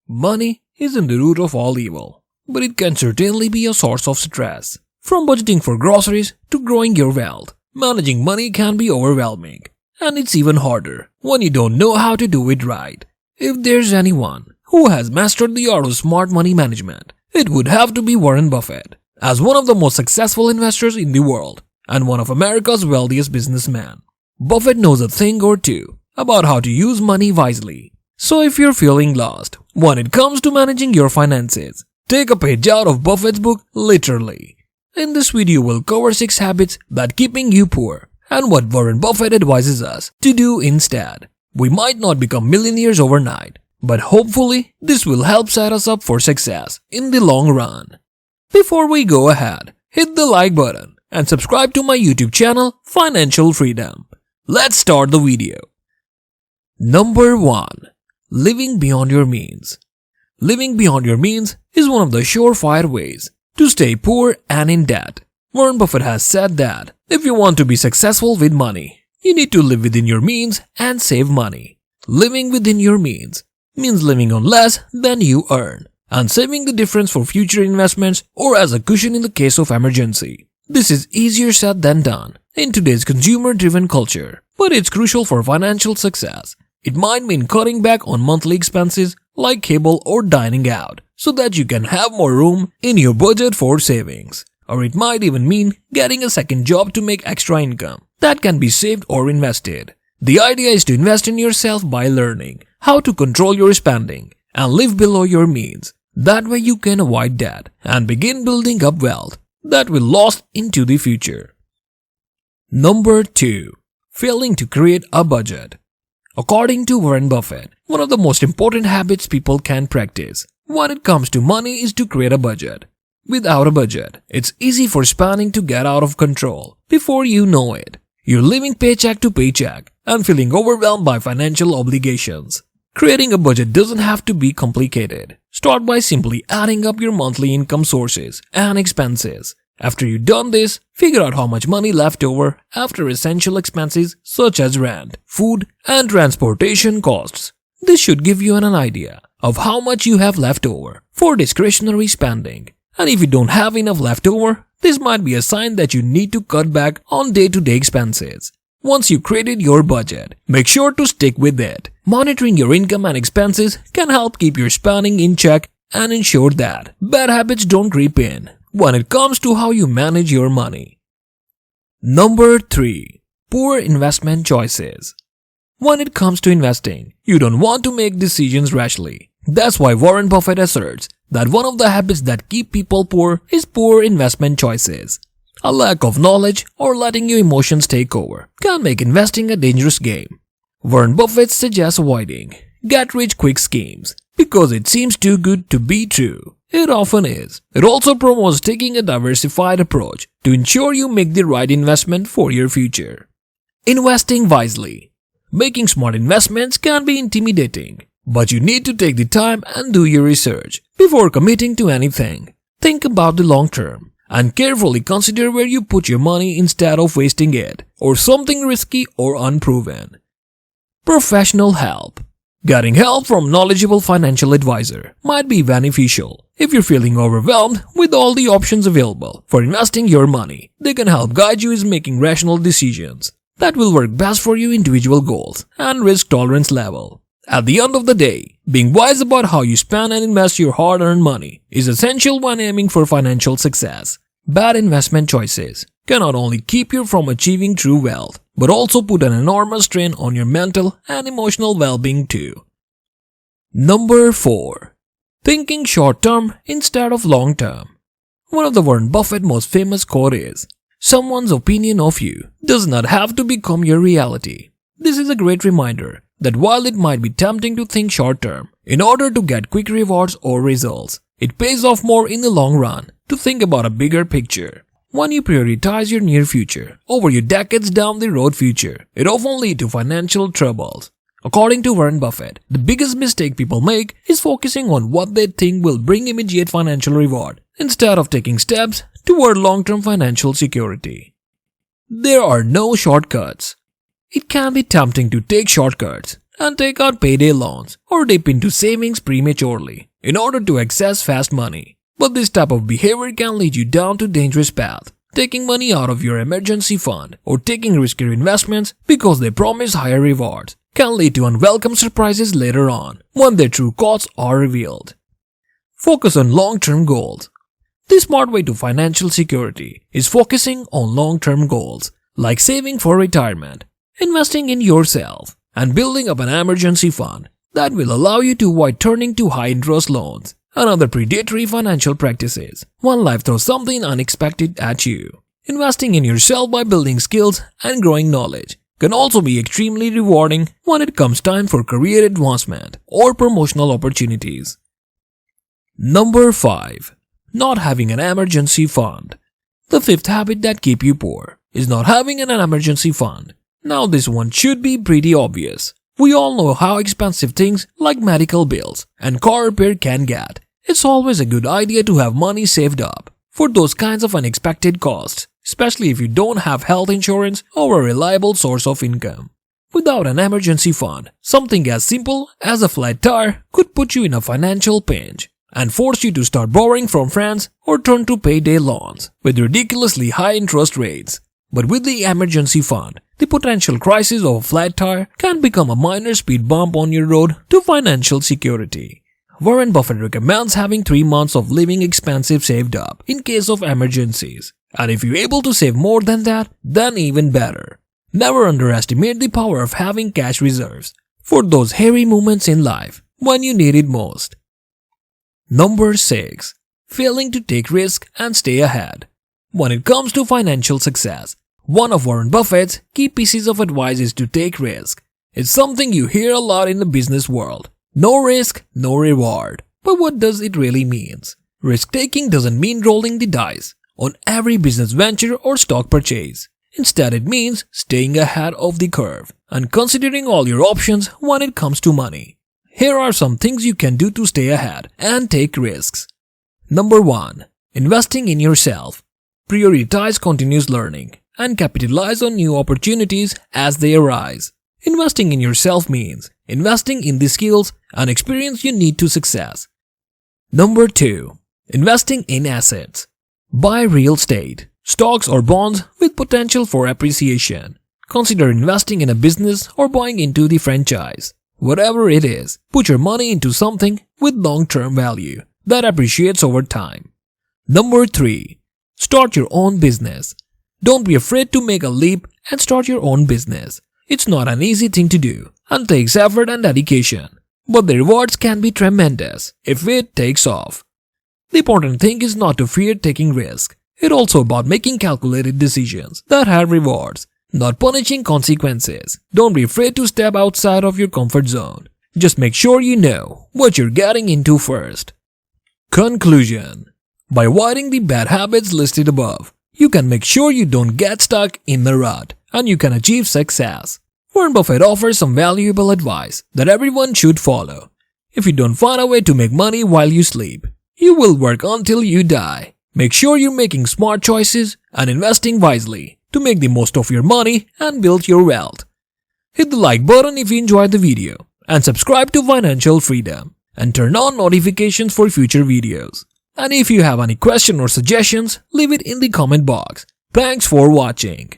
Money isn't the root of all evil, but it can certainly be a source of stress. From budgeting for groceries to growing your wealth, managing money can be overwhelming. And it's even harder when you don't know how to do it right. If there's anyone who has mastered the art of smart money management, it would have to be Warren Buffett. As one of the most successful investors in the world and one of America's wealthiest businessmen, Buffett knows a thing or two about how to use money wisely. So if you're feeling lost when it comes to managing your finances, take a page out of Buffett's book literally. In this video, we'll cover 6 habits that keeping you poor and what Warren Buffett advises us to do instead. We might not become millionaires overnight, but hopefully this will help set us up for success in the long run. Before we go ahead, hit the like button and subscribe to my YouTube channel Financial Freedom. Let's start the video. Number 1. Living beyond your means. Living beyond your means is one of the surefire ways to stay poor and in debt. Warren Buffett has said that if you want to be successful with money, you need to live within your means and save money. Living within your means means living on less than you earn and saving the difference for future investments or as a cushion in the case of emergency. This is easier said than done in today's consumer-driven culture, but it's crucial for financial success. It might mean cutting back on monthly expenses like cable or dining out so that you can have more room in your budget for savings. Or it might even mean getting a second job to make extra income that can be saved or invested. The idea is to invest in yourself by learning how to control your spending and live below your means. That way you can avoid debt and begin building up wealth that will last into the future. Number 2. Failing to create a budget. According to Warren Buffett, one of the most important habits people can practice when it comes to money is to create a budget. Without a budget, it's easy for spending to get out of control. Before you know it, you're living paycheck to paycheck and feeling overwhelmed by financial obligations. Creating a budget doesn't have to be complicated. Start by simply adding up your monthly income sources and expenses. After you've done this, figure out how much money left over after essential expenses such as rent, food, and transportation costs. This should give you an idea of how much you have left over for discretionary spending. And if you don't have enough left over, this might be a sign that you need to cut back on day-to-day expenses. Once you created your budget, make sure to stick with it. Monitoring your income and expenses can help keep your spending in check and ensure that bad habits don't creep in when it comes to how you manage your money. Number 3. Poor investment choices. When it comes to investing, you don't want to make decisions rashly. That's why Warren Buffett asserts that one of the habits that keep people poor is poor investment choices. A lack of knowledge or letting your emotions take over can make investing a dangerous game. Warren Buffett suggests avoiding get-rich-quick schemes because it seems too good to be true. It often is. It also promotes taking a diversified approach to ensure you make the right investment for your future. Investing wisely. Making smart investments can be intimidating, but you need to take the time and do your research before committing to anything. Think about the long term and carefully consider where you put your money instead of wasting it or something risky or unproven. Professional help. Getting help from knowledgeable financial advisor might be beneficial. If you're feeling overwhelmed with all the options available for investing your money, they can help guide you in making rational decisions that will work best for your individual goals and risk tolerance level. At the end of the day, being wise about how you spend and invest your hard-earned money is essential when aiming for financial success. Bad investment choices can not only keep you from achieving true wealth, but also put an enormous strain on your mental and emotional well-being too. Number 4. Thinking short-term instead of long-term. One of the Warren Buffett most famous quote is, "Someone's opinion of you does not have to become your reality." This is a great reminder that while it might be tempting to think short-term in order to get quick rewards or results, it pays off more in the long run to think about a bigger picture. When you prioritize your near future over your decades down the road future, it often leads to financial troubles. According to Warren Buffett, the biggest mistake people make is focusing on what they think will bring immediate financial reward instead of taking steps toward long-term financial security. There are no shortcuts. It can be tempting to take shortcuts and take out payday loans or dip into savings prematurely in order to access fast money. But this type of behavior can lead you down to dangerous path, taking money out of your emergency fund or taking riskier investments because they promise higher rewards can lead to unwelcome surprises later on when their true costs are revealed. Focus on long-term goals. The smart way to financial security is focusing on long-term goals like saving for retirement, investing in yourself, and building up an emergency fund that will allow you to avoid turning to high-interest loans and other predatory financial practices when life throws something unexpected at you. Investing in yourself by building skills and growing knowledge can also be extremely rewarding when it comes time for career advancement or promotional opportunities. Number 5. Not having an emergency fund. The fifth habit that keeps you poor is not having an emergency fund. Now this one should be pretty obvious. We all know how expensive things like medical bills and car repair can get. It's always a good idea to have money saved up for those kinds of unexpected costs, especially if you don't have health insurance or a reliable source of income. Without an emergency fund, something as simple as a flat tire could put you in a financial pinch and force you to start borrowing from friends or turn to payday loans with ridiculously high interest rates. But with the emergency fund, the potential crisis of a flat tire can become a minor speed bump on your road to financial security. Warren Buffett recommends having 3 months of living expenses saved up in case of emergencies. And if you're able to save more than that, then even better. Never underestimate the power of having cash reserves for those hairy moments in life when you need it most. Number 6. Failing to take risks and stay ahead. When it comes to financial success, one of Warren Buffett's key pieces of advice is to take risk. It's something you hear a lot in the business world. No risk, no reward. But what does it really mean? Risk-taking doesn't mean rolling the dice on every business venture or stock purchase. Instead, it means staying ahead of the curve and considering all your options when it comes to money. Here are some things you can do to stay ahead and take risks. Number 1. Investing in yourself. Prioritize continuous learning and capitalize on new opportunities as they arise. Investing in yourself means investing in the skills and experience you need to success. Number 2. Investing in assets. Buy real estate, stocks or bonds with potential for appreciation. Consider investing in a business or buying into the franchise. Whatever it is, put your money into something with long-term value that appreciates over time. Number 3. Start your own business. Don't be afraid to make a leap and start your own business. It's not an easy thing to do and takes effort and dedication, but the rewards can be tremendous if it takes off. The important thing is not to fear taking risks. It's also about making calculated decisions that have rewards, not punishing consequences. Don't be afraid to step outside of your comfort zone. Just make sure you know what you're getting into first. Conclusion. By avoiding the bad habits listed above, you can make sure you don't get stuck in the rut and you can achieve success. Warren Buffett offers some valuable advice that everyone should follow. If you don't find a way to make money while you sleep, you will work until you die. Make sure you're making smart choices and investing wisely to make the most of your money and build your wealth. Hit the like button if you enjoyed the video and subscribe to Financial Freedom and turn on notifications for future videos. And if you have any question or suggestions, leave it in the comment box. Thanks for watching.